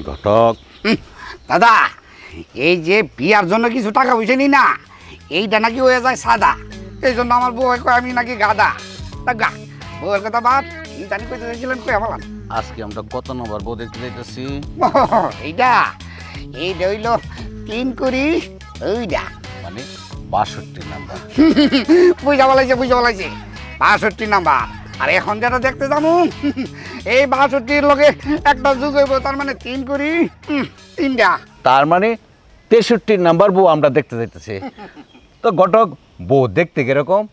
ঘটক দাদা, এই যে বিয়ার জন্য কিছু টাকা পয়সা নি না, এইটা নাকি হয়ে যায় সাদা। এই জন্য আমার বউ কয় আমি নাকি গাদা। তা গা বউয়ের কথা বাদ, কি জানি কইতে চাইছিলেন কই আমার? আজকে আমরা কত নম্বর বউ দেখতে যাইতেছি? এইটা এইটা হইল 3 কোটি ওইটা, মানে 62 নাম্বার। বুঝা বলাইছে 62 নাম্বার। আর এখন যেটা দেখতে যাবো এই 62-র লগে একটা যুগ হইব, তার মানে 3 কোটি 3টা। তার মানে 63 নাম্বার বউ আমরা দেখতে যাইতেছি। তো ঘটক বউ দেখতে কিরকম?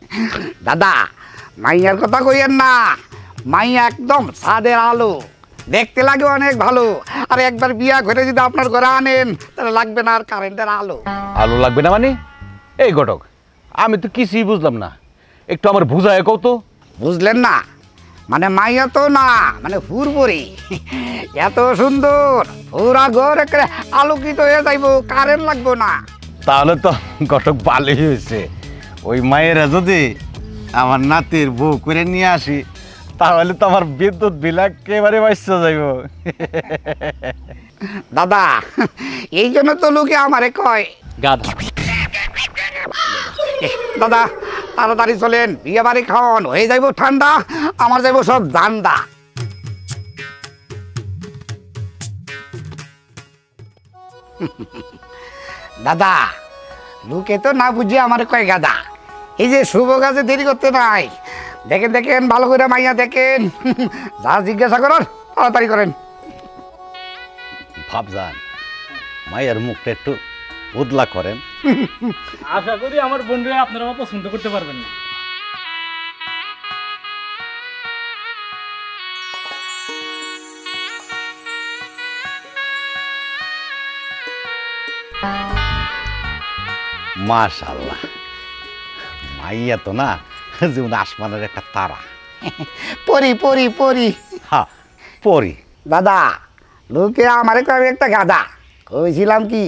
দাদা, মাইয়ার কথা কইয়েন না, মাইয়া একদম সাদের আলো, দেখতে লাগে অনেক ভালো। আর একবার বিয়া করে যদি আপনার ঘরে আনেন তাহলে লাগবে না আর কারেন্টের আলো। আলো লাগবে না মানে? এই ঘটক, আমি তো কিছুই বুঝলাম না, একটু আমার বুঝায় কও তো। বুঝলেন না? মানে মাইয়া তো না, মানে ফুরপুরি এত সুন্দর, পুরা ঘর একেবারে আলোকিত হয়ে যাইব, কারেন্ট লাগবো না। তাহলে তো ঘটক ভালোই হয়েছে। ওই মায়েরা যদি আমার নাতির বউ করে নিয়ে আসি তাহলে তো আমার বিদ্যুৎ বিল একেবারে বাঁচতে যাইব। দাদা, এই জন্য তো লোকে আমারে কয় গাধা। দাদা তাড়াতাড়ি চলেন, বিয়ে বাড়ি খাওয়ান হয়ে যাইব ঠান্ডা, আমার যাইব সব জান্দা। দাদা, লোকে তো না বুঝে আমার কয় গাদা। এই যে শুভ কাজে দেরি করতে নাই, দেখেন দেখেন ভালো করে মাইয়া দেখেন, যা জিজ্ঞাসা করার তাড়াতাড়ি করেন। ভাবজান মায়ের মুখটা একটু উদলা করেন। আশা করি আমার বন্ধুরা আপনারা পছন্দ করতে পারবেন না। মাশাআল্লাহ, মাইয়া তো না যেমন আসমানের একটা তারা। পরি পরি পরি। হ্যাঁ পরি। দাদা, লোকে আমারে কয় একটা গাদা, কইছিলাম কি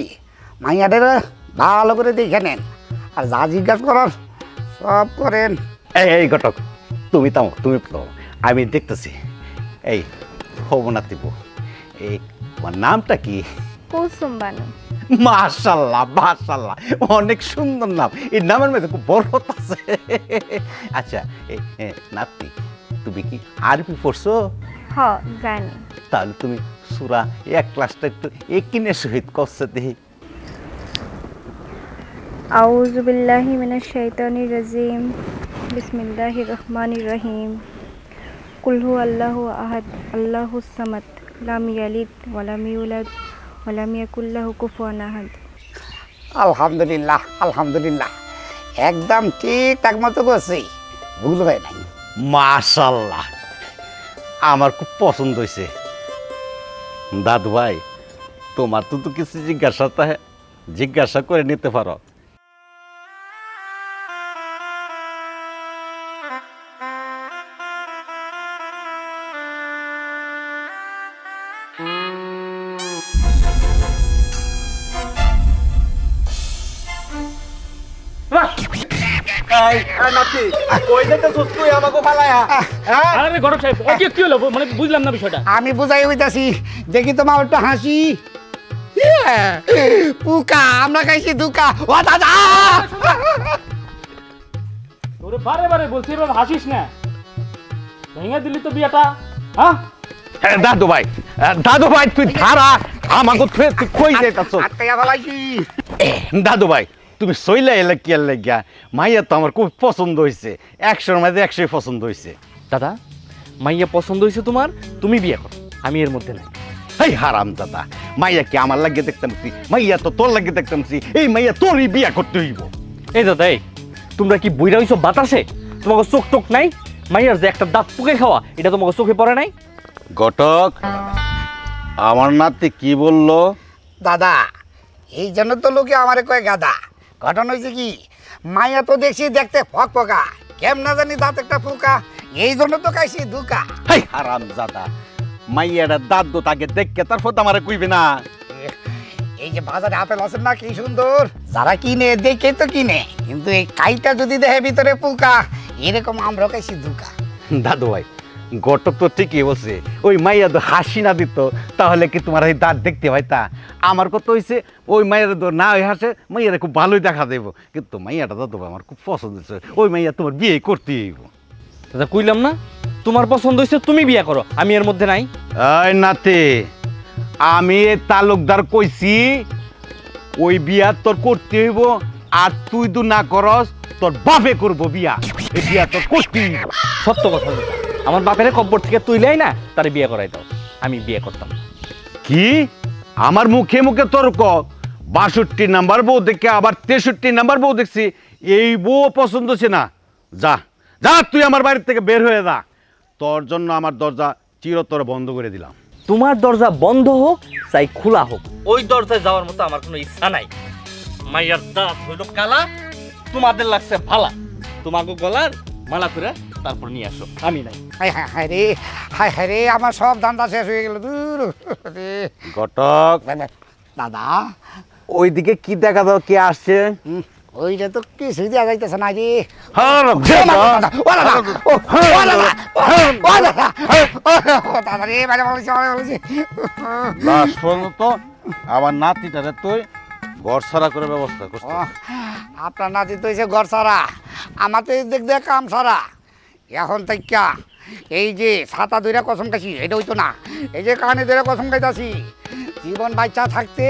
মাইয়াদের ভালো করে দেখে নেন, আর যা জিজ্ঞাসা করার সব করেন। এই ঘটক তুমি তাও, তুমি আমি দেখতেছি। এই হবনাতিব, এই তোমার নামটা কি? কুসুম বানু। মাশাআল্লাহ মাশাআল্লাহ, অনেক সুন্দর নাম। এই নামের মধ্যে খুব বরকত আছে। আচ্ছা এই নাতি, তুমি কি আরবি পড়ছো? হ জানি। তাহলে তুমি সূরা এক ক্লাসটা একটু একিনের সহিত করছে দেখি। আউযু বিল্লাহি মিনাশ শাইতানির রাজিম। বিসমিল্লাহির রহমানির রহিম। কুল হুয়াল্লাহু আহাদ আল্লাহুস সামাদ লাম ইয়ালিদ ওয়া লাম ইউলাদ ওয়া লাম ইয়াকুল লাহু কুফুয়ান আহাদ। আলহামদুলিল্লাহ আলহামদুলিল্লাহ, একদম ঠিকঠাক মতো করছি, ভুল হয় নাই। মাশাআল্লাহ, আমার খুব পছন্দ হয়েছে। দাদু ভাই, তোমার তো কিছু জিজ্ঞাসা করে নিতে পারো। বুঝলাম না বিষয়টা। আমি বুঝাই হইতাছি, দেখি তোমার একটা হাসি। পুকা, আমরা খাইছি দুকা। ও দাদা, তোরে বারে বারে বলছি এবার হাসিস না, ভেঙে দিলি তো বিয়েটা। হ্যাঁ দাদু ভাই, দাদু ভাই তুই ধারা আমাকে তুই কই যাইতাছ? আটকাইয়া ফেলাইছি। দাদু ভাই তুমি সইলা এলে কি আর লাগিয়া? মাইয়া তো আমার খুব পছন্দ হয়েছে, 100-র মধ্যে 100 পছন্দ হয়েছে। দাদা, মাইয়া পছন্দ হয়েছে তোমার, তুমি বিয়ে করো, আমি এর মধ্যে নাই। এই হারাম দাদা, মাইয়া কি আমার লাগিয়ে দেখতামছি? মাইয়া তো তোর লাগিয়ে দেখতামছি। এই মাইয়া তোরই বিয়া করতে হইব। এই দাদা, এই তোমরা কি বইরা হইছো বাতাসে? তোমাকে চোখ টোক নাই? মাইয়ার যে একটা দাঁত পুকে খাওয়া, এটা তোমাকে চোখে পড়ে নাই? ঘটক, আমার নাতি কি বললো? দাদা, এই জন্য তো লোকে আমারে কয় গাদা। ঘটনা হয়েছে কি, মাইয়া তো দেখছি দেখতে ফক ফকা, কেম না জানি দাঁত একটা পোকা, এই জন্য তো খাইছি দুকা। হাই হারাম দাদা, মাইয়াটা দাঁত দো তাকে দেখকে তারপর তো আমারে কইবে না? এই যে বাজারে আপেল আছে না কি সুন্দর, যারা কিনে দেখে তো কিনে, কিন্তু এই কাইটা যদি দেখে ভিতরে পোকা, এরকম আমরা কাছে ধোকা। দাদু ভাই ঘটক তো ঠিকই বলছে, ওই মাইয়া তো হাসি না দিত তাহলে কি তোমার এই দাঁত দেখতে পাইতা? আমার কথা হয়েছে ওই মাইয়ার তো না ওই হাসে, মাইয়ারা খুব ভালোই দেখা দেবো, কিন্তু মাইয়াটা দাদু ভাই আমার খুব পছন্দ হয়েছে, ওই মাইয়া তোমার বিয়ে করতেই হইব। দাদা কইলাম না তোমার পছন্দ হয়েছে তুমি বিয়ে করো, আমি এর মধ্যে নাই। এই নাতে, আমি এই তালুকদার কইছি ওই বিয়া তোর করতে হইব, আর তুই তো না করস তোর বাপে করবো বিয়া, এই বিয়া তোর করতেই হইব। সত্য কথা দাদা, আমার বাপের কব্বর থেকে তুইলাই না তারে বিয়ে করাই দাও, আমি বিয়ে করতাম। কি আমার মুখে মুখে তর্ক? 62 নাম্বার বউ দেখে আবার 63 নাম্বার বউ দেখছি, এই বউ পছন্দ হচ্ছে না? যা যা তুই আমার বাড়ির থেকে বের হয়ে যা, তোর জন্য আমার দরজা চিরতরে বন্ধ করে দিলাম। তোমার দরজা বন্ধ হোক চাই খোলা হোক, ওই দরজায় যাওয়ার মতো আমার কোনো ইচ্ছা নাই। মাইয়ার দাঁত হইল কালা, তোমাদের লাগছে ভালা, তোমাকে গলার মালা করে তারপর নিয়ে আসো, আমি নাই। হায় হায় হায় রে, হায় হায় রে, আমার সব ধান্দা শেষ হয়ে গেল দূর রে। ঘটক, দাদা ওইদিকে কি দেখা দাও, কে আসছে? ওইটা তো কিছুই দেওয়া যাইতেছে না রে। হ্যাঁ, ও দাদা, ও দাদা, ও দাদা, ও দাদা, ও দাদা রে, বাইরে বলেছি, বাইরে বলেছি। লাস্ট পর্যন্ত আমার নাতিটারে তুই ঘর ছাড়া করে ব্যবস্থা ও, করছিস। আপনার নাতি তো হয়েছে ঘর সারা, আমার তো দেখ দেখ কাম সারা। এখন থেকে এই যে ছাতা ধরে কসম খাইছি এটা হইতো না, এই যে কানে ধরে কসম খাইতাছি, জীবন বাচ্চা থাকতে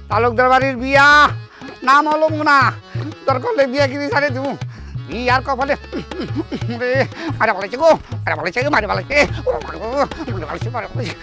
তালুকদার বাড়ির বিয়া নাম হলো না, দরকার হলে বিয়া কিনে ছাড়ে দিব। বিয়ার কপালে রে মারা বলেছে গো, মারা বলেছে, মারা বলেছে, মারা বলেছে, মারা বলেছে।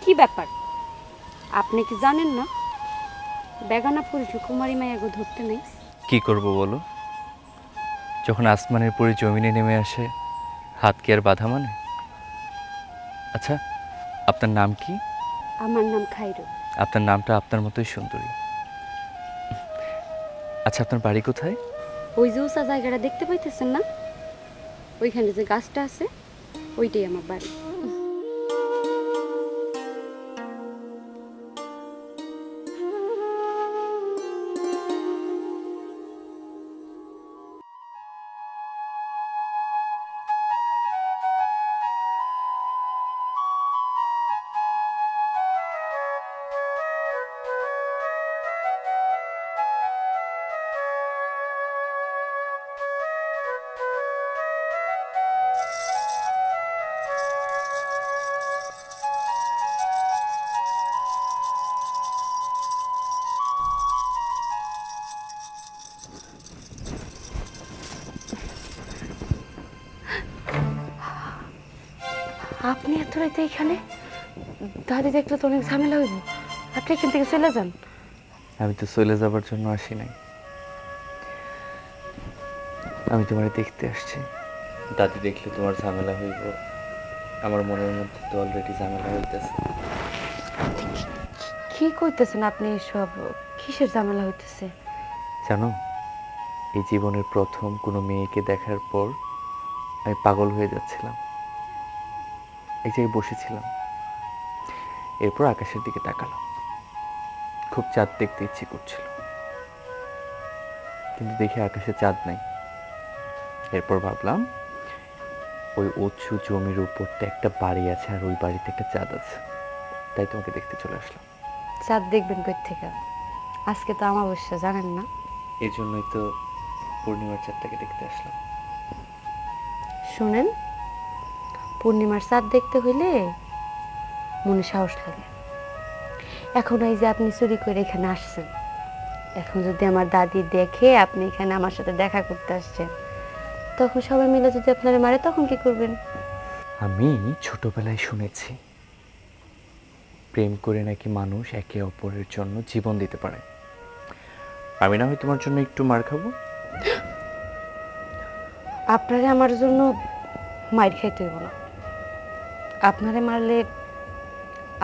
কি ব্যাপার, আপনি কি জানেন না বেগানা পরিচয় কুমারী মায়াগো ধরতে নেই? কি করব বলো, যখন আসমানের পরে জমিনে নেমে আসে হাত কি আর বাধা মানে? আচ্ছা আপনার নাম কি? আমার নাম খাইরু। আপনার নামটা আপনার মতোই সুন্দরী। আচ্ছা আপনার বাড়ি কোথায়? ওই যে উঁচা জায়গাটা দেখতে পাইতেছেন না, ওইখানে যে গাছটা আছে ওইটাই আমার বাড়ি। আপনি এত রাইতে এখানে? দাদি দেখলে তো অনেক ঝামেলা হইব। আপনি এখান থেকে চলে যান। আমি তো চলে যাবার জন্য আসি নাই, আমি তোমার দেখতে আসছি। দাদি দেখলে তোমার ঝামেলা হইব, আমার মনের মধ্যে তো অলরেডি ঝামেলা হইতেছে। কি কইতেছেন আপনি? সব কিসের ঝামেলা হইতেছে? জানো, এই জীবনের প্রথম কোনো মেয়েকে দেখার পর আমি পাগল হয়ে যাচ্ছিলাম। এক জায়গায় বসেছিলাম, এরপর আকাশের দিকে তাকালাম। খুব চাঁদ দেখতে ইচ্ছে করছিল, কিন্তু দেখে আকাশে চাঁদ নাই। এরপর ভাবলাম ওই উঁচু জমির উপরতে একটা বাড়ি আছে, আর ওই বাড়িতে একটা চাঁদ আছে, তাই তোমাকে দেখতে চলে আসলাম। চাঁদ দেখবেন কই থেকে? আজকে তো অমাবস্যা, জানেন না? এই জন্যই তো পূর্ণিমার চাঁদটাকে দেখতে আসলাম। শুনেন, পূর্ণিমার চাঁদ দেখতে হইলে মনে সাহস লাগে। এখন এই যে আপনি চুরি করে এখানে আসছেন, এখন যদি আমার দাদি দেখে আপনি এখানে আমার সাথে দেখা করতে আসছেন, তখন সবাই মিলে যদি আপনারা মারে, তখন কি করবেন? আমি ছোটবেলায় শুনেছি প্রেম করে নাকি মানুষ একে অপরের জন্য জীবন দিতে পারে। আমি না হয় তোমার জন্য একটু মার খাবো? আপনারে আমার জন্য মাইর খাইতে হইব না। আপনারে মারলে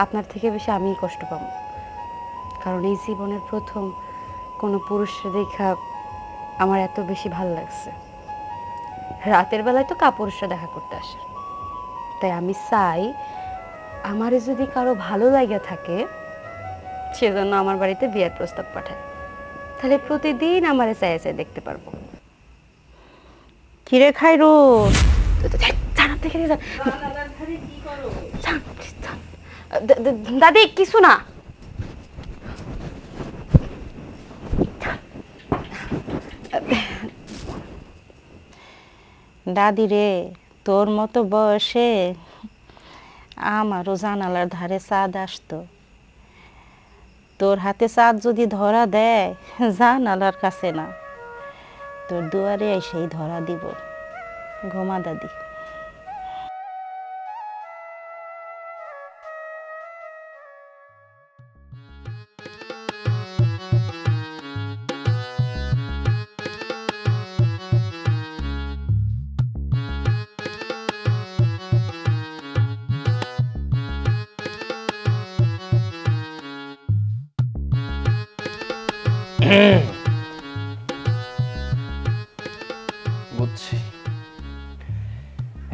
আপনার থেকে বেশি আমিই কষ্ট পাবো, কারণ এই জীবনের প্রথম কোনো পুরুষের দেখা আমার এত বেশি ভালো লাগছে। রাতের বেলায় তো কাপুরুষরা দেখা করতে আসে, তাই আমি চাই আমারে যদি কারো ভালো লাগে থাকে, সেজন্য আমার বাড়িতে বিয়ের প্রস্তাব পাঠায়। তাহলে প্রতিদিন আমারে চাই চাই দেখতে পারবো। কিরে খাইরু, দাদি কিছু না। দাদি রে, তোর মতো বয়সে আমারও জানালার ধারে চাঁদ আসতো। তোর হাতে চাঁদ যদি ধরা দেয়, জানালার কাছে না, তোর দুয়ারে এসেই ধরা দিব। ঘুমা দাদি। বুঝছি,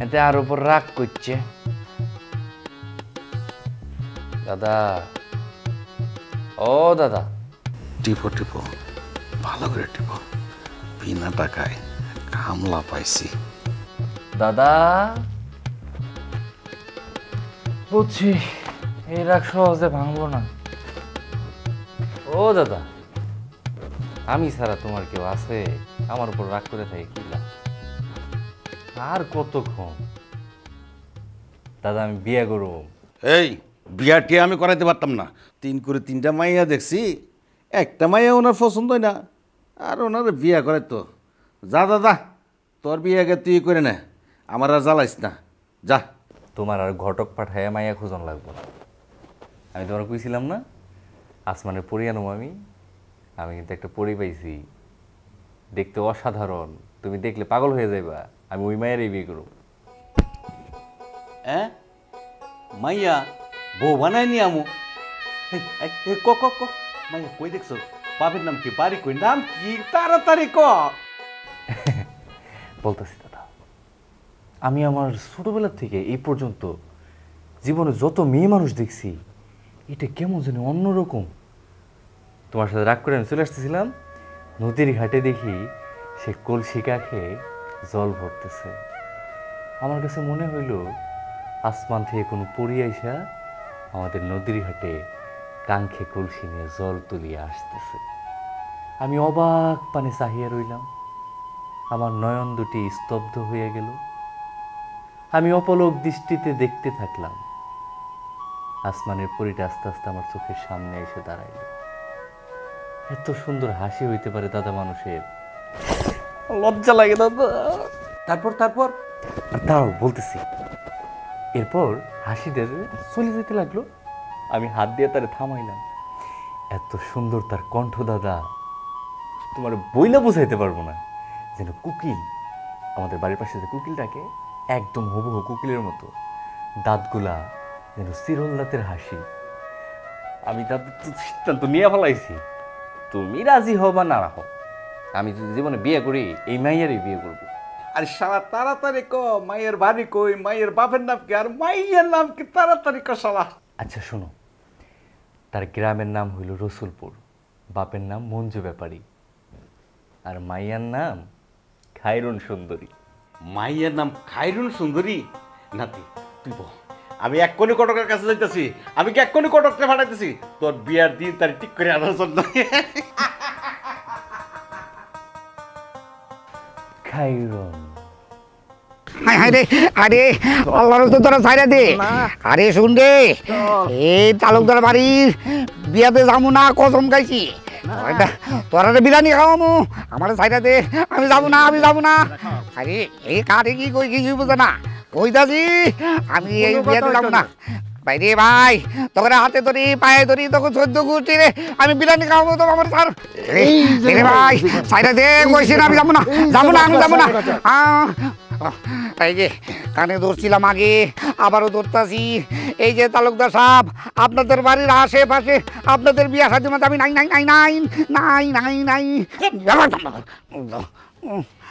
এতে আর উপর রাগ করছে। দাদা, ও দাদা। টিপো টিপো, ভালো করে টিপো, বিনা টাকায় কামলা পাইছি। দাদা, বুঝছি, এই রাগ সহজে ভাঙবো না। ও দাদা, আমি ছাড়া তোমার কেউ আছে? আমার উপর রাগ করে থাকে কি লাভ? আর কতক্ষণ? দাদা, আমি বিয়ে করব। এই বিয়াটি আমি করাইতে পারতাম না। 3 করে 3টা মাইয়া দেখছি, একটা মাইয়া ওনার পছন্দ হয় না, আর ওনার বিয়া করে তো। যা দাদা, তোর বিয়াকে তুই করে নে, আমার আর জ্বালাইস না, যা। তোমার আর ঘটক পাঠায় মাইয়া খোঁজন লাগবো না। আমি তোমার কইছিলাম না আসমানের পরি আনো আমি কিন্তু একটা পরি পাইছি, দেখতে অসাধারণ। তুমি দেখলে পাগল হয়ে যাইবা। আমি ওই মায়েরই বিয়ে করব। হ্যাঁ, মাইয়া বউ বানাই নি আমু। ক ক ক মাইয়া কই দেখছো? বাপের নাম কি, বাড়ি কই, নাম কি, তাড়াতাড়ি ক। বলতেছি দাদা, আমি আমার ছোটবেলা থেকে এই পর্যন্ত জীবনে যত মেয়ে মানুষ দেখছি, এটা কেমন যেন অন্যরকম। তোমার সাথে রাগ করে আমি চলে আসতেছিলাম, নদীর ঘাটে দেখি সে কলসি কাখে জল ভরতেছে। আমার কাছে মনে হইল আসমান থেকে কোনো পরি আইসা আমাদের নদীর ঘাটে কাঙ্ক্ষে কলসি নিয়ে জল তুলিয়ে আসতেছে। আমি অবাক পানে চাহিয়া রইলাম, আমার নয়ন দুটি স্তব্ধ হয়ে গেল। আমি অপলক দৃষ্টিতে দেখতে থাকলাম। আসমানের পরিটা আস্তে আস্তে আমার চোখের সামনে এসে দাঁড়াইল। এত সুন্দর হাসি হইতে পারে দাদা মানুষের? লজ্জা লাগে দাদা। তারপর তারপর আর তাও বলতেছি, এরপর হাসিদের চলে যেতে লাগলো। আমি হাত দিয়ে তারে থামাইলাম। এত সুন্দর তার কণ্ঠ দাদা, তোমার বইলা বোঝাইতে পারবো না। যেন কোকিল, আমাদের বাড়ির পাশে যে কোকিলটাকে একদম হুবহু কোকিলের মতো, দাঁতগুলা যেন চিরল দাঁতের হাসি। আমি তাদের সিদ্ধান্ত নিয়ে ফেলাইছি, তুমি রাজি হও বা না হও, আমি যদি জীবনে বিয়ে করি এই মাইয়ারই বিয়ে করবো। আর সারা তাড়াতাড়ি ক মায়ের বাড়ি কই, মায়ের বাপের নাম কি, আর মাইয়ের নাম কি, তাড়াতাড়ি ক শালা। আচ্ছা শোনো, তার গ্রামের নাম হইল রসুলপুর, বাপের নাম মঞ্জু ব্যাপারী, আর মাইয়ার নাম খায়রুন সুন্দরী। মাইয়ের নাম খায়রুন সুন্দরী? নাতি তুই বল, আমি এক্ষুনি কটকের কাছে যাইতেছি, আমি কি এক্ষুনি কটককে পাঠাইতেছি তোর বিয়ার দিন তারিখ ঠিক করে আনার জন্য। খায়রুন আরে আরে আল্লাহর তো তোরা ছাইরা দে। আরে শুন রে, এই তালুকদার বাড়ির বিয়াতে যাবো না, কসম খাইছি। তোরা বিরিয়ানি খাওয়ামু, আমার ছাইরা দে, আমি যাবো না, আমি যাবো না। আরে এই কাঠে কি কই কিছু বুঝে না, কইতাছি আমি এই বিয়াতে যাবো না। ভাই রে ভাই, তোকে হাতে ধরি পায়ে ধরি, তোকে 14 গুটি রে, আমি বিরিয়ানি খাওয়াবো তো আমার স্যার। রে ভাই ছাইরা দে, কইছি না আমি যাবো না, যাবো না, আমি যাবো না। এই যে কানে ধরছিলাম আগে, আবারও ধরতাছি। এই যে তালুকদার সাহেব, আপনাদের বাড়ির আশেপাশে আপনাদের বিয়া শাদী মতো আমি নাই নাই নাই নাই নাই নাই নাই।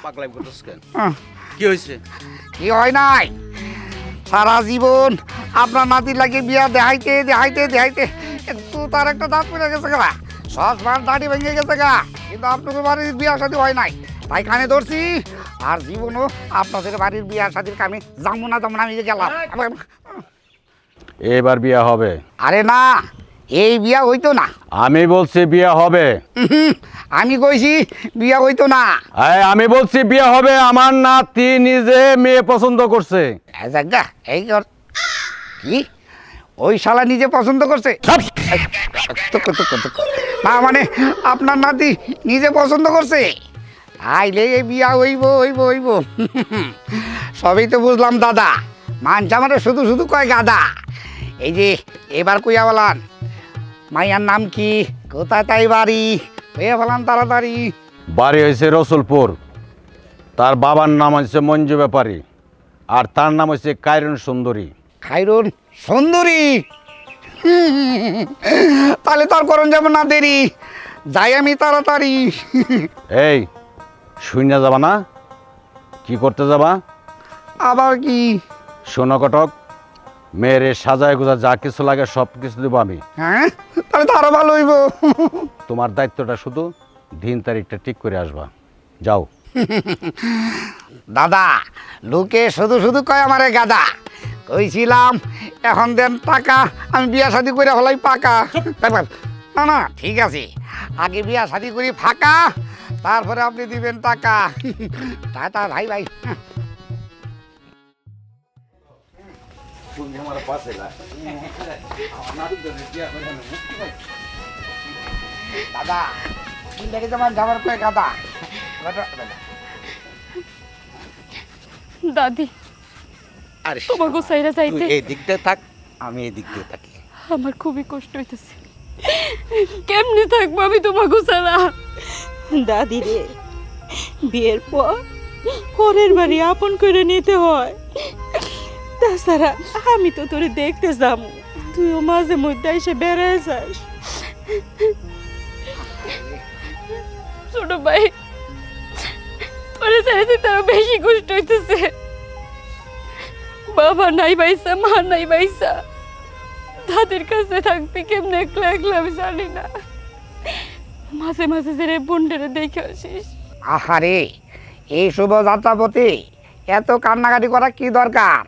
পাগলাই করতেছ কেন? কি হয়েছে? কি হয় নাই, সারা জীবন আপনার নাতির লাগে বিয়া দেখাইতে দেখাইতে দেখাইতে একটু তার একটা দাঁত পড়ে গেছে গা, সসমান দাড়ি ভেঙে গেছে গা, কিন্তু আপনাদের বাড়ির বিয়া শাদী হয় নাই, তাই কানে ধরছি। আর জীবনও আপনাদের বাড়ির বিয়া শাদীর কামে যাবো না, আমি যে গেলাম। এবার বিয়া হবে? আরে না, এই বিয়া হইতো না। আমি বলছি বিয়া হবে। আমি কইছি বিয়া হইতো না। আমি বলছি বিয়া হবে, আমার নাতি নিজে মেয়ে পছন্দ করছে। এই কি ওই শালা নিজে পছন্দ করছে? না মানে আপনার নাতি নিজে পছন্দ করছে, আইলে এই বিয়া হইব হইব হইব। সবই তো বুঝলাম দাদা, মানছে আমার শুধু শুধু কয় গাদা। এই যে এবার কইয়া বলান মাইয়ার নাম কি, কোথায় তাই বাড়ি, কইয়া বলান তাড়াতাড়ি। বাড়ি হয়েছে রসুলপুর, তার বাবার নাম হচ্ছে মঞ্জু ব্যাপারী, আর তার নাম হচ্ছে খায়রুন সুন্দরী। খায়রুন সুন্দরী? তাহলে তোর করণ যাব না দেরি, যাই আমি তাড়াতাড়ি। এই শুইনা যাবা না? কি করতে যাবা? আবার কি? শোনো কটক, মেয়েরে সাজায় গোজা যা কিছু লাগে সব কিছু দেবো আমি। হ্যাঁ তাহলে তো আরো ভালো হইব। তোমার দায়িত্বটা শুধু দিন তারিখটা ঠিক করে আসবা, যাও। দাদা লোকে শুধু শুধু কয় আমারে গাদা, কইছিলাম এখন দেন টাকা, আমি বিয়া শাদি করে হলাই পাকা। না না ঠিক আছে, আগে বিয়া শাদি করি ফাঁকা, তারপরে আপনি দিবেন টাকা। টাটা ভাই ভাই। দাদা দেখে যেমন যাবার কয়ে গাদা। দাদি আরে তোমাকে সাইরা যাইতে এই দিকটা থাক, আমি এই দিক দিয়ে থাকি। আমার খুবই কষ্ট হইতেছে, কেমনে থাকবো আমি তোমাকে ছাড়া। দাদি রে, বিয়ের পর পরের বাড়ি আপন করে নিতে হয়, তাছাড়া আমি তো তোরে দেখতে যাব, তুইও মাঝে মধ্যে এসে বেড়ায় যাস। ছোট ভাই তোরে ছেড়ে দিতে আরো বেশি কষ্ট হইতেছে। বাবা নাই বাইসা, মা নাই বাইসা, দাদির কাছে থাকবি কেমনে একলা একলা আমি জানি না। মাঝে মাঝে যে বোনটারে দেখে আসিস। আহারে এই শুভ যাত্রাপতি এত কান্নাকাটি করা কি দরকার?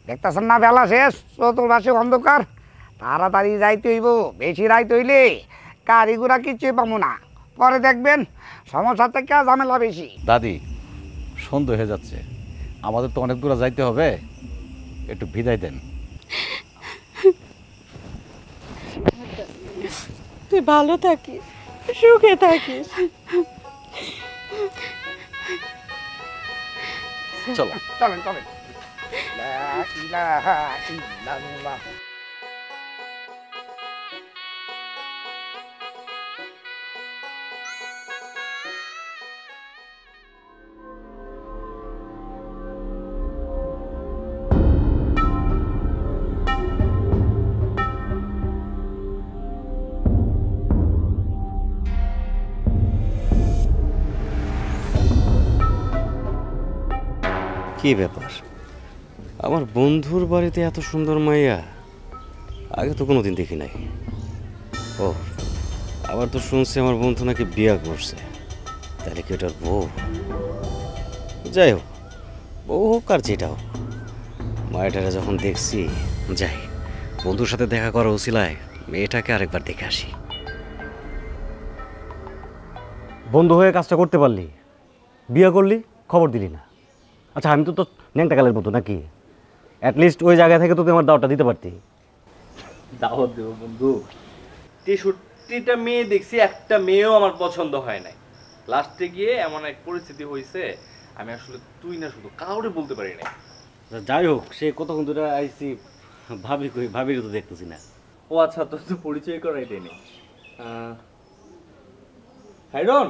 দেখতেছেন না বেলা শেষ, চতুর্পাশে অন্ধকার, তাড়াতাড়ি যাইতে হইব। বেশি রাইতে হইলে গাড়ি ঘোড়া কিছুই পাবো না, পরে দেখবেন সমস্যা থেকে ঝামেলা বেশি। দাদি সন্ধ্যা হয়ে যাচ্ছে, আমাদের তো অনেক দূরে যাইতে হবে, একটু বিদায় দেন। তুই ভালো থাকিস, সুখে থাকিস। চলো চলেন চলেন। ইলাহা ইল্লাল্লাহ। কি ব্যাপার, আমার বন্ধুর বাড়িতে এত সুন্দর মাইয়া আগে তো কোনোদিন দেখি নাই। ও আবার তো শুনছি আমার বন্ধু নাকি বিয়া করছে, তাহলে কি ওটার বউ? যাই হোক, বউ হোক আর যেটা হোক, মায়াটারা যখন দেখছি, যাই বন্ধুর সাথে দেখা করা উচিলায় মেয়েটাকে আরেকবার দেখে আসি। বন্ধু হয়ে কাজটা করতে পারলি, বিয়ে করলি, খবর দিলি না। আচ্ছা আমি তো তোর ন্যাংটা কালের মতো নাকি? অ্যাটলিস্ট ওই জায়গা থেকে তো তুই আমার দাওয়াতটা দিতে পারতি। দাওয়াত দেবো বন্ধু? 63টা মেয়ে দেখছি, একটা মেয়েও আমার পছন্দ হয় নাই। লাস্টে গিয়ে এমন এক পরিস্থিতি হয়েছে, আমি আসলে তুই না শুধু কাউরে বলতে পারি নাই। যাই হোক, সে কতক্ষণ ধরে আইসি, ভাবি কই, ভাবির তো দেখতেছি না। ও আচ্ছা, তোর তো পরিচয় করাই দেয়নি। হাইরন,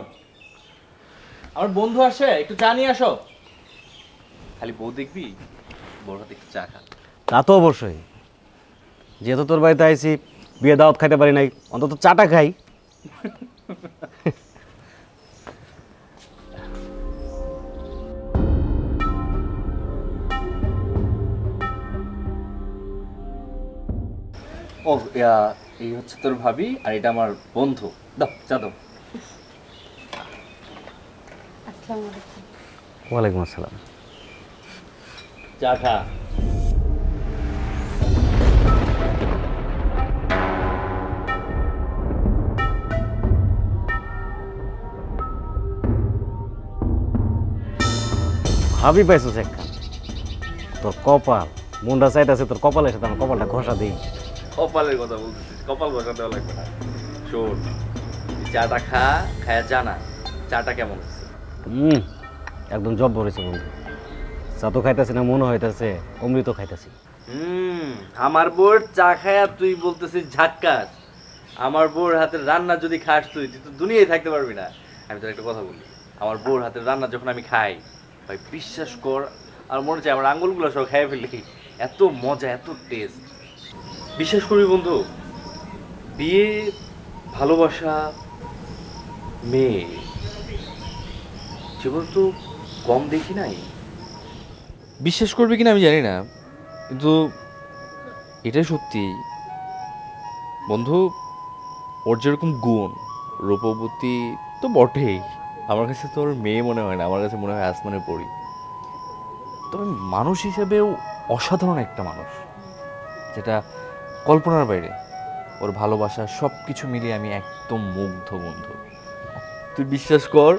আমার বন্ধু আসে, একটু চা নিয়ে আসো। খালি বউ দেখবি, বউর হাতে একটু চা খা। তা তো অবশ্যই, যেহেতু তোর বাড়িতে আইসি, বিয়ে দাওয়াত খাইতে পারি নাই, অন্তত চাটা খাই। ও এই হচ্ছে তোর ভাবি, আর এটা আমার বন্ধু। দাও চা দাও। আসসালামু আলাইকুম। ওয়ালাইকুম আসসালাম। চা খা। ভাবি পাইছো একটা, তোর কপাল মুন্ডা সাইড আছে, তোর কপালের সাথে আমার কপালটা ঘষা দিই। কপালের কথা বলতেছিস, কপাল ঘষা দেওয়া লাগবে না। শোন, চাটা খা, খায়া জানা চাটা কেমন হচ্ছে। একদম জব্বর হয়েছে বন্ধু। চা তো খাইতেছি না, মনে হইতেছে অমৃত খাইতেছি। আমার বোর চা খায়া তুই বলতেছিস ঝাক্কাস। আমার বোর হাতের রান্না যদি খাস তুই তো দুনিয়ায় থাকতে পারবি না। আমি তোর একটা কথা বলি, আমার বোর হাতের রান্না যখন আমি খাই ভাই, বিশ্বাস কর, আর মনে চাই আমার আঙ্গুলগুলো সব খাইয়ে ফেলি। এত মজা, এত টেস্ট। বিশ্বাস করবি বন্ধু, বিয়ে, ভালোবাসা, মেয়ে, জীবন তো কম দেখি নাই। বিশ্বাস করবি কিনা আমি জানি না, কিন্তু এটাই সত্যি বন্ধু। ওর যেরকম গুণ, রূপবতী তো বটেই, আমার কাছে তো ওর মেয়ে মনে হয় না, আমার কাছে মনে হয় আসমানের পরী। তবে মানুষ হিসেবেও অসাধারণ একটা মানুষ, যেটা কল্পনার বাইরে। ওর ভালোবাসা সব কিছু মিলিয়ে আমি একদম মুগ্ধ বন্ধু। তুই বিশ্বাস কর,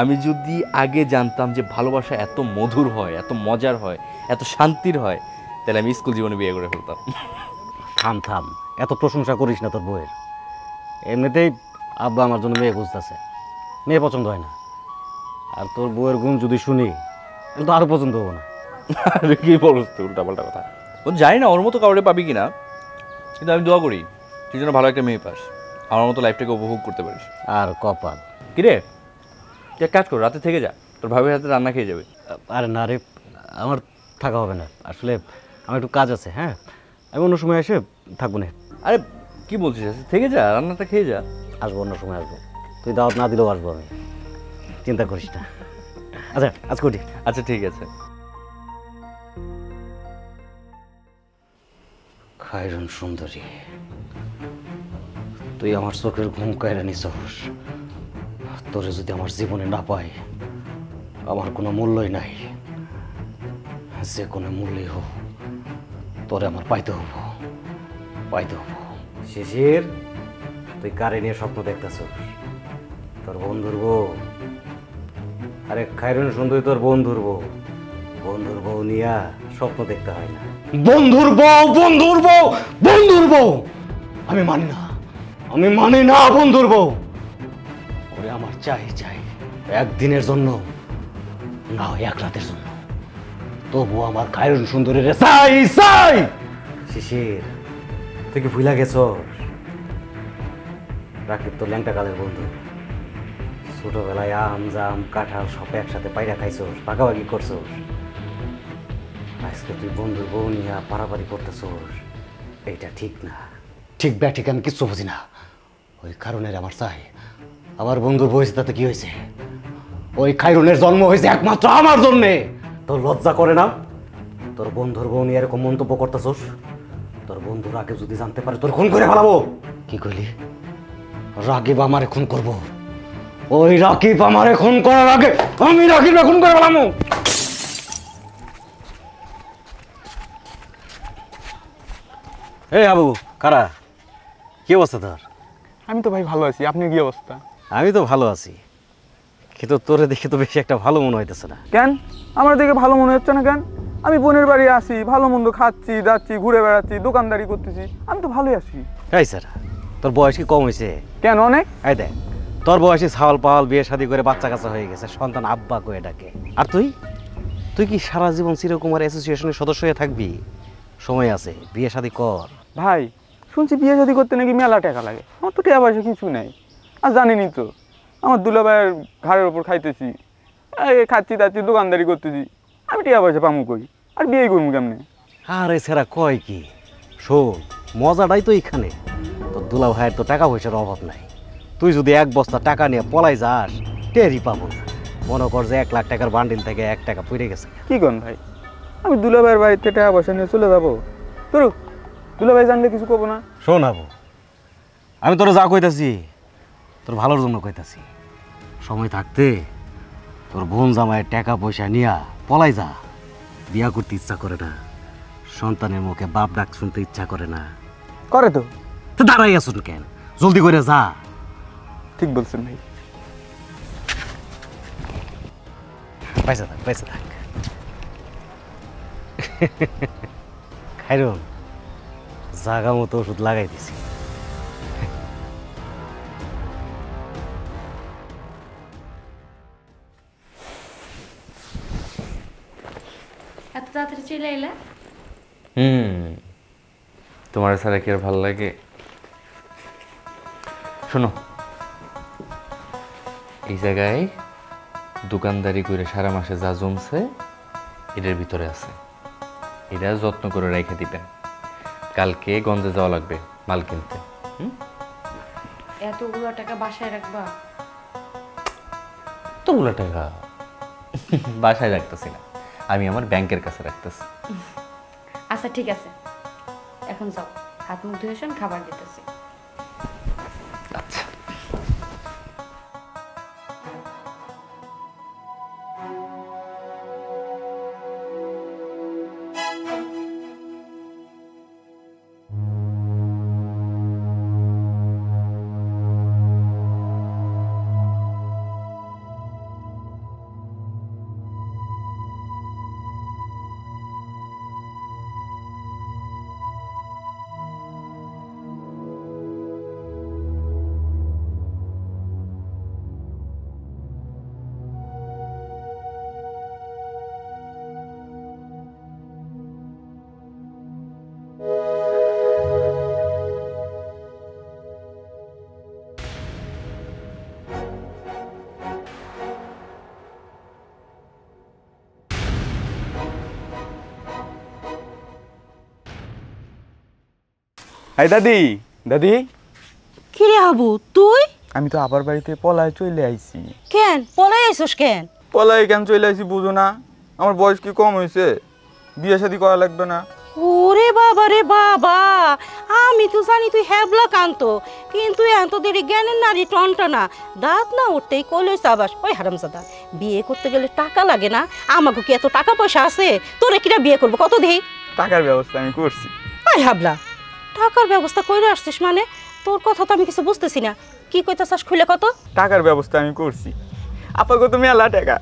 আমি যদি আগে জানতাম যে ভালোবাসা এত মধুর হয়, এত মজার হয়, এত শান্তির হয়, তাহলে আমি স্কুল জীবনে বিয়ে করে ফেলতাম। থাম থাম, এত প্রশংসা করিস না তোর বউয়ের। এমনিতেই আব্বা আমার জন্য মেয়ে খুঁজতেছে, মেয়ে পছন্দ হয় না। আর তোর বউয়ের গুণ যদি শুনি, তাহলে তো আরও পছন্দ হবো না। আরে কি বলছ তুই উল্টাপাল্টা কথা। ও জানি না ওর মতো কাউরে পাবি কিনা, কিন্তু আমি দোয়া করি তুই যেন ভালো একটা মেয়ে পাস, আমার মতো লাইফটাকে উপভোগ করতে পারিস। আর কপাল কিরে, তুই এক কাজ কর, রাতে থেকে যা, তোর ভাবির হাতে রান্না খেয়ে যাবে। আরে না রে, আমার থাকা হবে না, আসলে আমার একটু কাজ আছে। হ্যাঁ, আমি অন্য সময় এসে থাকবো না। আরে কি বলছিস, থেকে যা, রান্নাটা খেয়ে যা। আসবো, অন্য সময় আসবো, তুই দাওয়াত না দিলেও আসবো আমি, চিন্তা করিস না। আচ্ছা আজ করি। আচ্ছা ঠিক আছে। খায়রুন সুন্দরী, তুই আমার চোখের ঘুম কায়রা নিছস। তোরে যদি আমার জীবনে না পাই, আমার কোনো মূল্যই নাই। যে কোনো মূল্যই হোক, তোরে আমার পাইতে হব, পাইতে হব। শিশির, তুই কারে নিয়ে স্বপ্ন দেখতেছস? তোর বন্ধুর বউ? আরে খায়রুন সুন্দরী তোর বন্ধুর বউ। বন্ধুর বউ নিয়া স্বপ্ন দেখতে হয় না। বন্ধুর বউ, বন্ধুর বউ, বন্ধুর বউ! আমি মানি না, আমি মানি না বন্ধুর বউ। ওরে আমার চাই চাই, একদিনের জন্য না, এক রাতের জন্য। তবু আমার খায়রুন সুন্দরী রে চাই চাই। শিশির, তুই কি ভুলা গেছ? রাকিব তো ল্যাংটা কালের বন্ধু। ছোটবেলায় আম জাম কাঁঠাল সব একসাথে পাইরা খাইছোস, ভাগাভাগি করছোস। আজকে তুই বন্ধুর বউ নিয়ে পারাপারি করতেছোস, এইটা ঠিক না। ঠিক ঠিক আমি কিচ্ছু বুঝি না। ওই কারণের আমার চাই। আমার বন্ধুর বয়সে তাতে কি হয়েছে? ওই খায়রুনের জন্ম হয়েছে একমাত্র আমার জন্যে। তোর লজ্জা করে না? তোর বন্ধুর বউ নিয়ে এরকম মন্তব্য করতেছোস? তোর বন্ধু রাকিব যদি জানতে পারে তোর খুন করে ফেলাবো। কি কইলি? রাকিব আমারে খুন করবো? ওই রাকিব আমারে খুন করার আগে আমি রাকিবকে খুন করে ফেলামো। এই আবু কারা, কি অবস্থা তোর? আমি তো ভাই ভালো আছি, আপনার কি অবস্থা? আমি তো ভালো আছি, কিন্তু তোরে দেখে তো বেশি একটা ভালো মনে হইতেছে না। কেন আমার দেখে ভালো মনে হচ্ছে না কেন? আমি বোনের বাড়ি আসি, ভালো মন্দ খাচ্ছি যাচ্ছি, ঘুরে বেড়াচ্ছি, দোকানদারি করতেছি, আমি তো ভালোই আছি। এই স্যার, তোর বয়স কি কম হয়েছে? কেন অনেক? এই দেখ, তোর বয়সে ছাওয়াল পাওয়াল বিয়ে শাদী করে বাচ্চা কাচ্চা হয়ে গেছে, সন্তান আব্বা কয়ে ডাকে। আর তুই তুই কি সারা জীবন চিরকুমার অ্যাসোসিয়েশনের সদস্য হয়ে থাকবি? সময় আছে, বিয়ে শাদী কর। ভাই শুনছি বিয়ে শাদী করতে নাকি মেলা টাকা লাগে, আমার তো টাকা পয়সা কিছু নেই। আর জানিনি তো, আমার দুলাভাইয়ের ঘাড়ের ওপর খাইতেছি, খাচ্ছি দাচ্ছি, দোকানদারি করতেছি, আমি টাকা পয়সা পামু কই? আর বিয়ে করবো কেমনে? আরে সেরা কয় কি, শোন মজাটাই তো এখানে। তোর দুলা ভাইয়ের তো টাকা পয়সার অভাব নাই। তুই যদি এক বস্তা টাকা নিয়ে পলাই যাস, টেরই পাবো না। মনে কর যে 1 লাখ টাকার বান্ডিল থেকে 1 টাকা পড়ে গেছে। কি কন ভাই, আমি দুলাভাইয়ের বাড়িতে টাকা পয়সা নিয়ে চলে যাবো? তোর দুলাভাই জানলে কিছু করবো না? শোন আবু, আমি তোর যা কইতাছি তোর ভালোর জন্য কইতাছি। সময় থাকতে তোর বোন জামাইয়ের টাকা পয়সা নিয়া পলাই যা। বিয়া করতে ইচ্ছা করে না, সন্তানের মুখে বাপ ডাক শুনতে ইচ্ছা করে না। করে তো দাঁড়াই আসুন কেন, জলদি করে যা। ঠিক বলছেন ভাই। পয়সা থাক, পয়সা থাক। খাইরুন, জাগা মতো ওষুধ লাগাই দিছি। এত তাড়াতাড়ি চলে এলে? তোমার ছাড়া কি আর ভালো লাগে? শোনো, এই জায়গায় দোকানদারি করে সারা মাসে যা জমছে এটার ভিতরে আছে, এটা যত্ন করে রেখে দিবেন। কালকে গঞ্জে যাওয়া লাগবে মাল কিনতে। এতগুলো টাকা বাসায় রাখবা? এতগুলো টাকা বাসায় রাখতেছি না, আমি আমার ব্যাংকের কাছে রাখতেছি। আচ্ছা ঠিক আছে, এখন যাও, হাত মুখ ধুয়ে এসে খাবার দিতেছি। আচ্ছা। এই দাদি, দাদি। কি রে হাবু তুই? আমি তো আবার বাড়িতে পলায় চলে আইছি। কেন পলাই আইছস কেন? পলায় কেন চলে আইছি বুঝো না? আমার বয়স কি কম হয়েছে? বিয়ে শাদী করা লাগবে না? ওরে বাবা রে বাবা, আমি তো জানি তুই হ্যাবলা কান্ত, কিন্তু এত দেরি জ্ঞানের নারী টনটনা, দাঁত না উঠতেই কইলই সাবাস। ওই হারামজাদা, বিয়ে করতে গেলে টাকা লাগে না? আমাকে কি এত টাকা পয়সা আছে? তোরে কিরা বিয়ে করবো কত দেই? টাকার ব্যবস্থা আমি করছি। আই হাবলা, টাকার ব্যবস্থা কইরা আসছিস মানে? তোর কথা তো আমি কিছু বুঝতেছি না, কি কইতাছস খুলে কত? টাকার ব্যবস্থা আমি করছি, আপাতত মেলা টাকা।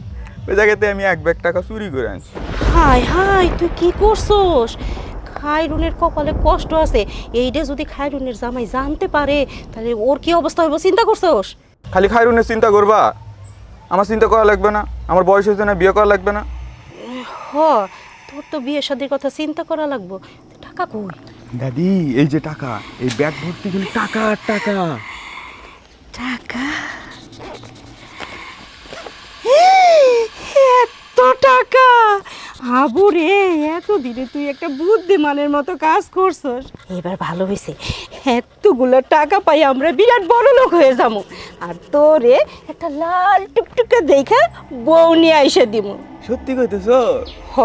ওই জায়গাতে আমি 1 ব্যাগ টাকা চুরি করে আনছি। হাই হাই, তুই কি করছস? খায়রুনের কপালে কষ্ট আছে, এইটা যদি খায়রুনের জামাই জানতে পারে তাহলে ওর কি অবস্থা হইব চিন্তা করছস? খালি খায়রুনের চিন্তা করবা, আমার চিন্তা করা লাগবে না? আমার বয়স হয়েছে না, বিয়ে করা লাগবে না? হ, তোর তো বিয়ে শাদীর কথা চিন্তা করা লাগবো, টাকা কই? দাদি এই যে টাকা, এই ব্যাগ ভর্তি খালি টাকা আর টাকা। টাকা? এত টাকা! হাবু রে, এতদিনে তুই একটা বুদ্ধিমানের মতো কাজ করছস। এবার ভালো হয়েছে, এতগুলো টাকা পাই আমরা বিরাট বড় লোক হয়ে যাবো। আর তোরে একটা লাল টুকটুকে দেখে বউ নিয়ে আইসা দিব। সত্যি কইতেছ? হ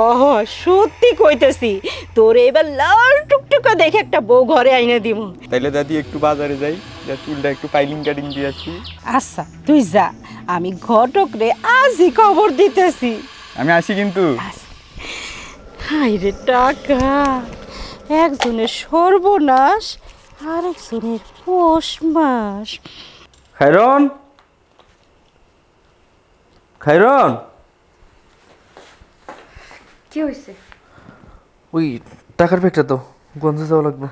সত্যি কইতেছি, তোরে এবার লাল টুকটুকে দেখে একটা বউ ঘরে আইনা দিব। তাইলে দাদি একটু বাজারে যাই, যা চুলটা একটু পাইলিং কাটিং দিয়ে আসি। আচ্ছা তুই যা, আমি ঘটক রে আজই খবর দিতেছি। আমি আসি কিন্তু। হাই রে টাকা, একজনের সর্বনাশ আর একজনের পৌষ মাস। খায়রন, খায়রন, কি হয়েছে? ওই টাকার ব্যাগটা তো গঞ্জে যাওয়া লাগবে।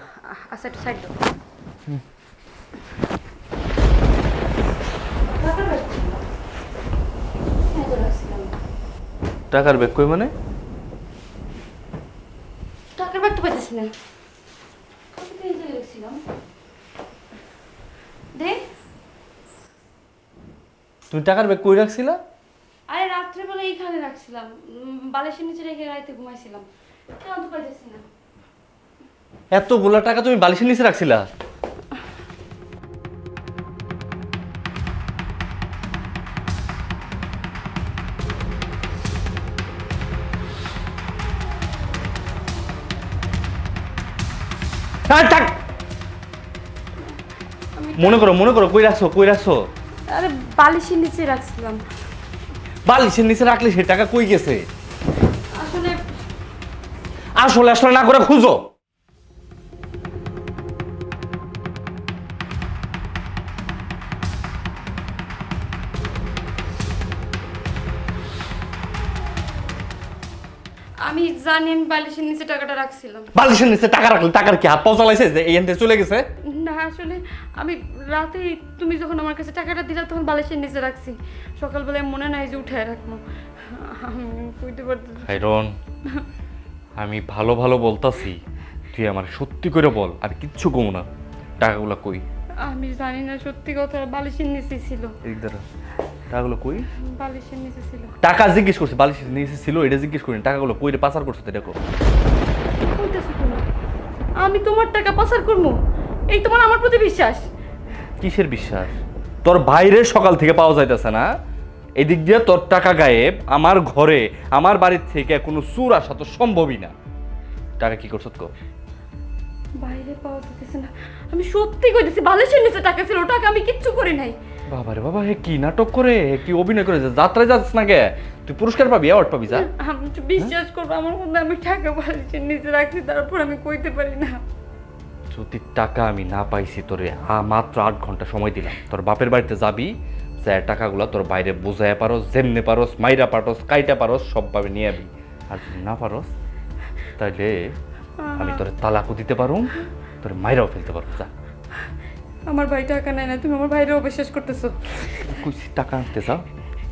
আচ্ছা একটু সাইড দাও। টাকার ব্যাগ কই মানে? টাকার ব্যাগ তো পাইতেছি না। তুমি টাকার ব্যাগ কই রাখছিলা? আরে রাত্রেবেলা এইখানে রাখছিলাম, বালিশের নিচে রেখে রাইতে ঘুমাইছিলাম, কেন তো পাইতেছি না। এতগুলা টাকা তুমি বালিশের নিচে রাখছিলা? মনে করো কই রাখছো, কই রাখছো? আরে বালিশের নিচে রাখছিলাম। বালিশের নিচে রাখলে সে টাকা কই গেছে? আসলে আসলে আসলে না করে খুঁজো। আমি জানি আমি বালিশের নিচে টাকাটা রাখছিলাম। বালিশের নিচে টাকা রাখলে টাকার কি হাত পাও চালাইছে যে এইখান থেকে চলে গেছে? না আসলে আমি রাতে তুমি যখন আমার কাছে টাকাটা দিলা তখন বালিশের নিচে রাখছি, সকালবেলায় মনে নাই যে উঠায় রাখবো। আমি কইতে পারতেছি। খায়রন, আমি ভালো ভালো বলতাছি, তুই আমার সত্যি করে বল, আর কিচ্ছু কমু না। টাকাগুলো কই? আমি জানি না, সত্যি কথা বালিশের নিচে ছিল। এই দাঁড়া, টাকাগুলো কই? বালিশের নিচে ছিল। টাকা জিজ্ঞেস করছে, বালিশের নিচে ছিল এটা জিজ্ঞেস করিনি। টাকাগুলো কই রে পাচার করছো দেখো। কইতাছো তুমি? আমি তোমার টাকা পাচার করবো? এই তোমার আমার প্রতি বিশ্বাস? কিসের বিশ্বাস? তোর বাইরে সকাল থেকে পাওয়া যাইতেছে না, এদিক দিয়ে তোর টাকা গায়েব, আমার ঘরে আমার বাড়ির থেকে কোনো চুর আসা তো সম্ভবই না। টাকা কি করছো তো? বাইরে পাওয়া যাচ্ছে না, আমি সত্যি কইতেছি বালিশের নিচে টাকা ছিল, টাকা আমি কিচ্ছু করি নাই। বাবারে বাবা, হে কি নাটক করে, হে কি অভিনয় করে, যাত্রায় যাচ্ছিস না কে? তুই পুরস্কার পাবি, অ্যাওয়ার্ড পাবি, যা। আমি একটু বিশ্বাস করবো আমার মধ্যে, আমি টাকা বালিশের নিচে রাখছি, তারপর আমি কইতে পারি না। যদি টাকা আমি না পাইছি, তোরে মাত্র 8 ঘন্টা সময় দিলাম। তোর বাপের বাড়িতে যাবি, যে টাকাগুলো তোর বাইরে বোঝায় পারস, যেমনে পারস, মাইরা পারস, কাইটা পারস, সবভাবে নিয়ে আবি। আর যদি না পারস তাইলে আমি তোর তালাকও দিতে পারুম, তোর মাইরাও ফেলতে পারবো, যা। আমার ভাই টাকা নেয় না, তুমি আমার ভাইরে অবিশ্বাস করতেছো। কইছি টাকা আনতে যা,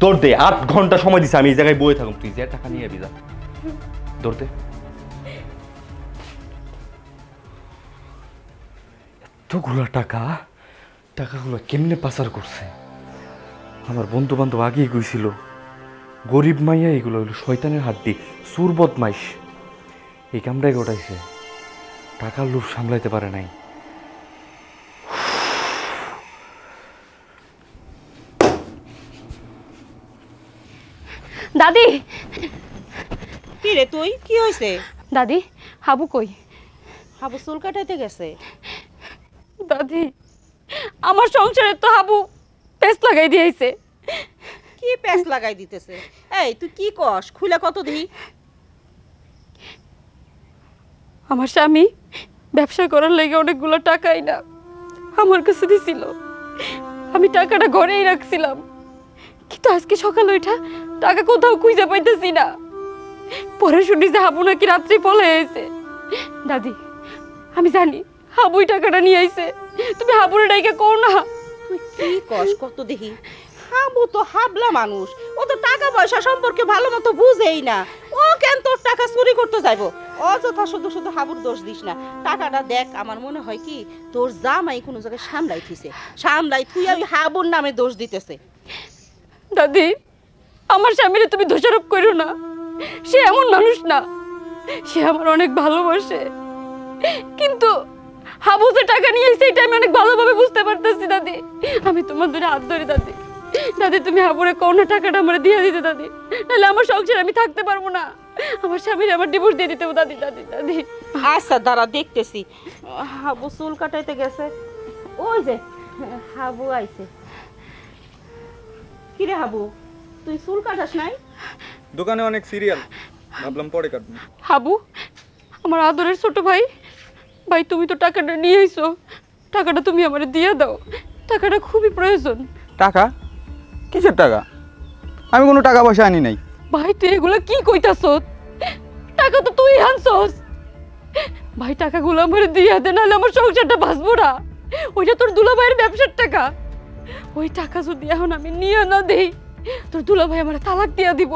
তোর দে 8 ঘন্টা সময় দিছি, আমি এই জায়গায় বয়ে থাকুম, তুই যে টাকা নিয়ে আবি, যা। তোর দে। এতগুলো টাকা, টাকাগুলো কেমনে পাচার করছে? আমার বন্ধু বান্ধব আগেই কইছিল, গরিব মাইয়া এগুলো হইলো শয়তানের হাড্ডি, সুর বদমাইশ। এই কামটাই ঘটাইছে, টাকার লোভ সামলাইতে পারে নাই। দাদি! কি রে তুই, কি হয়েছে? দাদি, হাবু কই? হাবু চুল কাটাইতে গেছে। দাদি, আমার সংসারে তো হাবু পেস্ট লাগাই দিয়েছে। কি প্যাচ লাগাই দিতেছে? এই তুই কি কস, খুলে কত দিই? আমার স্বামী ব্যবসা করার লেগে অনেকগুলো টাকাই না আমার কাছে দিছিল, আমি টাকাটা ঘরেই রাখছিলাম, কিন্তু আজকে সকালে ওইটা টাকা কোথাও খুঁজে পাইতেছি না। পরে শুনি যে হাবু নাকি রাত্রি পলে এসে। দাদি, আমি জানি হাবুই টাকাটা নিয়ে আইছে, তুমি হাবুরে ডাইকে কও না। তুই কি কস কত দেখি? হাবু তো হাবলা মানুষ, ও তো টাকা পয়সা সম্পর্কে ভালো মতো বুঝেই না। ও কেন তোর টাকা চুরি করতে যাইবো? অযথা শুধু শুধু হাবুর দোষ দিস না। টাকাটা দেখ, আমার মনে হয় কি তোর জামাই কোনো জায়গায় সামলাই থিছে, সামলাই তুই ওই হাবুর নামে দোষ দিতেছে। দাদি, আমার স্বামীরে তুমি দোষারোপ করো না, সে এমন মানুষ না, সে আমার অনেক ভালোবাসে। কিন্তু হাবু যে টাকা নিয়ে এসে এটা আমি অনেক ভালোভাবে বুঝতে পারতেছি দাদি। আমি তোমার ধরে হাত ধরি দাদি। দাদি তুমি হাবুরে কোন টাকাটা আমার দিয়ে দিতে দাদি, নাহলে আমার সংসারে আমি থাকতে পারবো না। আমার স্বামীর আমার ডিভোর্স দিয়ে দিতে হবে দাদি। দাদি দাদি আচ্ছা দাঁড়া, দেখতেছি। হাবু চুল কাটাইতে গেছে, ওই যে হাবু আইছে। কিরে হাবু, তুই চুল কাটাস নাই? দোকানে অনেক সিরিয়াল, ভাবলাম পরে কাটবো। হাবু, আমার আদরের ছোট ভাই, ভাই তুমি তো টাকাটা নিয়ে আইছো, টাকাটা তুমি আমারে দিয়ে দাও, টাকাটা খুবই প্রয়োজন। টাকা? কিসের টাকা? আমি কোনো টাকা পয়সা আনি নাই। ভাই তুই এগুলা কি কইতাছ? টাকা তো তুই আনছস। ভাই টাকাগুলো আমারে দিয়ে দে, নাহলে আমার সংসারটা বাঁচবো না। ওইটা তোর দুলাভাইয়ের ব্যবসার টাকা। ওই টাকা যদি এখন আমি নিয়ে না দেই, তোর দুলাভাই আমার তালাক দিয়া দিব।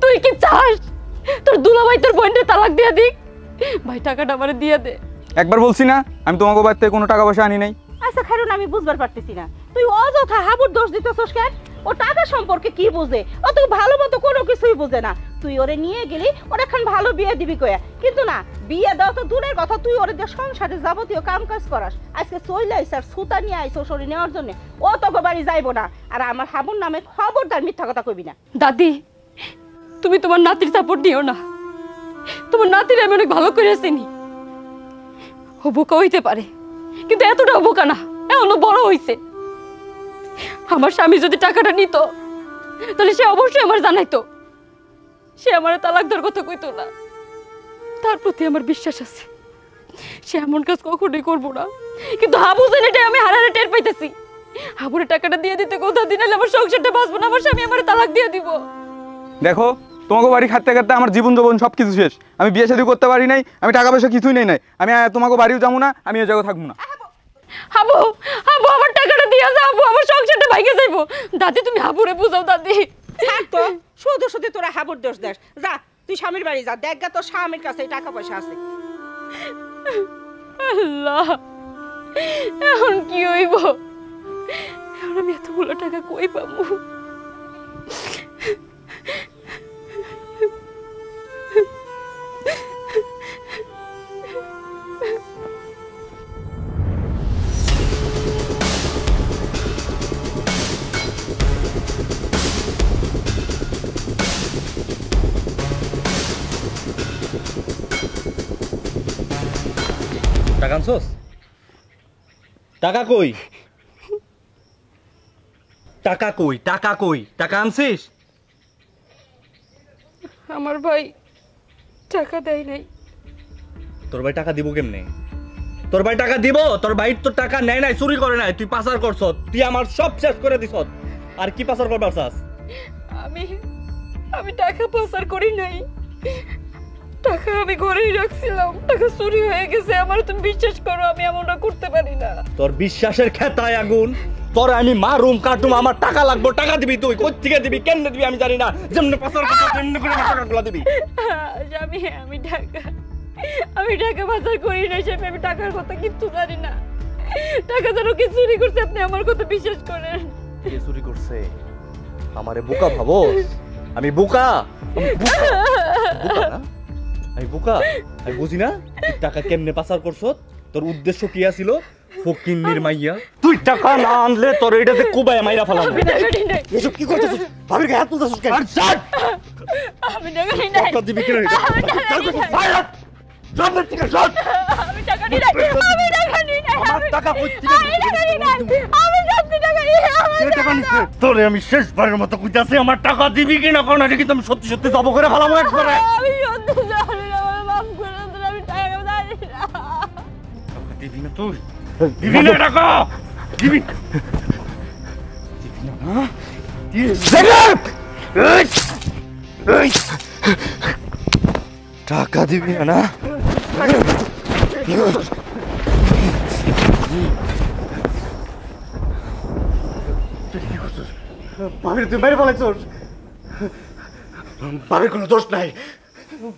তুই কি চাস তোর দুলাভাই তোর বোনকে তালাক দিয়া দিক? ভাই টাকাটা আমারে দিয়ে দে। একবার বলছি না আমি তোমাকে বাড়ি থেকে কোনো টাকা পয়সা আনি নাই। আচ্ছা খারুন, আমি বুঝবার পারতেছি না, তুই অযথা হাবুর দোষ দিতেছস কেন? ও টাকা সম্পর্কে কি বোঝে? ও তো ভালো মতো কোনো কিছুই বোঝে না। তুই ওরে নিয়ে গেলি, ওর এখন ভালো বিয়ে দিবি কয়া, কিন্তু না, বিয়ে দেওয়া তো দূরের কথা, তুই ওরে দিয়ে সংসারে যাবতীয় কাম কাজ করাস। আজকে চলে আইস আর সুতা নিয়ে আইস শরীর নেওয়ার জন্য, ও তোকে বাড়ি যাইবো না। আর আমার হাবুর নামে খবরদার মিথ্যা কথা কইবি না। দাদি, তুমি তোমার নাতির সাপোর্ট দিও না। তোমার নাতির আমি অনেক ভালো করে চিনি। ও বোকা হইতে পারে, কিন্তু এতটাও বোকা না, এখনো বড় হইছে। আমার স্বামী যদি টাকাটা নিত, তাহলে সে অবশ্যই আমার জানাইতো। সে আমার তালাক দেওয়ার কথা কইতো না। তার প্রতি আমার বিশ্বাস আছে, সে এমন কাজ কখনোই করবো না। কিন্তু হাবু যেন এটাই আমি হারারে টের পাইতেছি। হাবুরে টাকাটা দিয়ে দিতে কোথা দিন, আমার সংসারটা বাঁচবো না, আমার স্বামী আমার তালাক দিয়ে দিব। দেখো, তোমাকে বাড়ি খাটতে খাটতে আমার জীবন যৌবন সব কিছু শেষ। আমি বিয়ে শাদী করতে পারি নাই, আমি টাকা পয়সা কিছুই নেই নাই। আমি তোমাকে বাড়িও যাবো না, আমি এই জায়গায় থাকবো না। হাবু, হাবু আমার টাকাটা দিয়ে যা, হাবু আমার সংসারটা ভাঙে যাইবো। দাদি তুমি হাবুরে বুঝাও দাদি। থাক তো, শুধু শুধু তোরা হাবুর দোষ দেস। যা তুই স্বামীর বাড়ি যা, দেখ গা তোর স্বামীর কাছে টাকা পয়সা আছে। আল্লাহ, এখন কি হইব? এখন আমি এতগুলো টাকা কই পাবো? টাকা আনছস? টাকা কই? টাকা কই? টাকা কই? টাকা আনছিস? আমার ভাই টাকা দেয় নাই। তোর ভাই টাকা দিব কেমনে? তোর ভাই টাকা দিব? তোর ভাই তো টাকা নেয় নাই, চুরি করে নাই, তুই পাচার করছস। তুই আমার সব শেষ করে দিছস। আর কি পাচার করবার চাস? আমি টাকা পাচার করি নাই, টাকা আমি ঘরেই রাখছিলাম। টাকা চুরি হয়ে গেছে। আমার তুমি বিশ্বাস করো, আমি এমনটা করতে পারি না। তোর বিশ্বাসের খেতায় আগুন। তোর আমি মারুম কাটুম, আমার টাকা লাগবে, টাকা দিবি। তুই কই থেকে দিবি, কেমনে দিবি আমি জানি না। যেমনে পাচার করছিস তেমনি করে আমার টাকাগুলো দিবি। আমি টাকা পাচার করি না, স্বামী। আমি টাকার কথা কিচ্ছু জানি না। টাকা যেন কি চুরি করছে, আপনি আমার কথা বিশ্বাস করেন। কে চুরি করছে? আমারে বোকা ভাবস? আমি বোকা? আমি বোকা? আমি বুঝি না তুই টাকা কেমনে পাচার করছ? তোর উদ্দেশ্য কি ছিল? ফকিন্নির মাইয়া, তুই টাকা না আনলে তোর এইটাতে কোবায় মাইরা ফেলাম। এসব কি করতেছিস? ভাবির গায়ে হাত তুলতেছিস কেন? আমি টাকা নিই নাই। টাকা দিবি কেন? আমি টাকা নিই নাই। জন্মের থেকে সর। আমি টাকা নিই নাই। আমি টাকা নিই নাই। আমার টাকা কই থেকে? আমি টাকা নিই নাই। আমি সত্যি টাকা নিই নাই। টাকা নিতে তোরে আমি শেষবারের মতো কইতাছি, আমার টাকা দিবি কিনা কোন আগে কিন্তু আমি সত্যি সত্যি জব করে ফেলাবো একবারে। আমি সত্যি জানি না, আমার মাফ করে দাও। আমি টাকা জানি না। টাকা দিবি না তুই? দিবি না টাকা? দিবি না? টাকা দিবি না? ভাবির তুই মেরে ফেলেছোস। ভাবির কোনো দোষ নাই,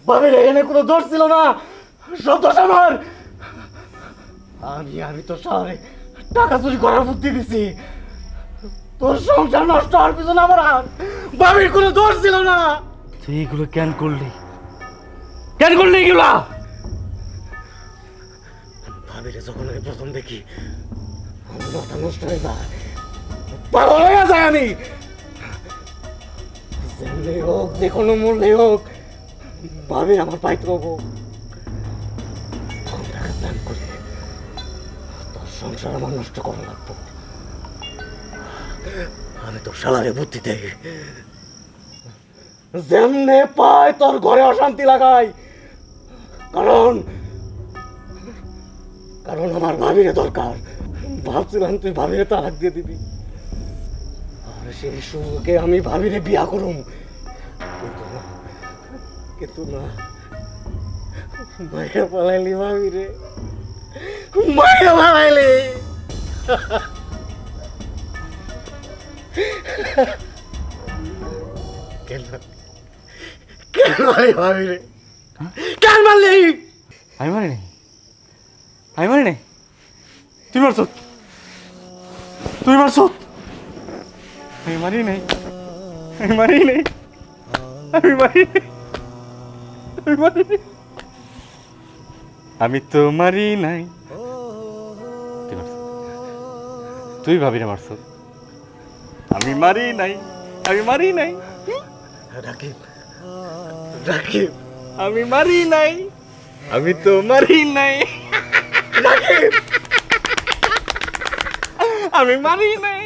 ভাবির এখানে কোনো দোষ ছিল না, সব দোষ আমার। আমি তোর শহরে টাকা চুরি করার বুদ্ধি দিছি, তোর সংসার নষ্ট হওয়ার পিছনে আমার হাত। ভাবির কোনো দোষ ছিল না। তুই এগুলো কেন করলি? কেন করলি এগুলা? ভাবিরে যখন আমি প্রথম দেখি আমার মাথা নষ্ট হয়ে যায়, পাগল হয়ে যায় আমি। যেমনি হোক, যে কোনো মূল্যে হোক, ভাবি আমার পাইতে হবো। প্ল্যান করি তোর সংসার আমার নষ্ট করা লাগবো। আমি তোর শালারে বুদ্ধি দেই, যেমনে পাই তোর ঘরে অশান্তি লাগাই। কারণ আমার ভাবিরে দরকার। ভাবছিলাম তুই ভাবিরে তালাক দিয়ে দিবি, আর সেই সুযোগে আমি ভাবিরে বিয়া করুম। কিন্তু না, মায়া পালাইলি ভাবিরে, মায়া পালাইলি। কেন মারলি ভাবিরে? কেন মারলি? আমি মারি নাই, আমি মারি নাই। তুই মারছ, তুই মারছ। আমি মারি নাই, আমি মারি নাই, আমি মারি নাই, আমি মারি নাই, আমি তো মারি নাই। তুই মারছ, তুই ভাবিরে মারছ। আমি মারি নাই, আমি মারি নাই। রাকিব, রাকিব, আমি মারি নাই, আমি তো মারি নাই। রাকিব, আমি মারি নাই।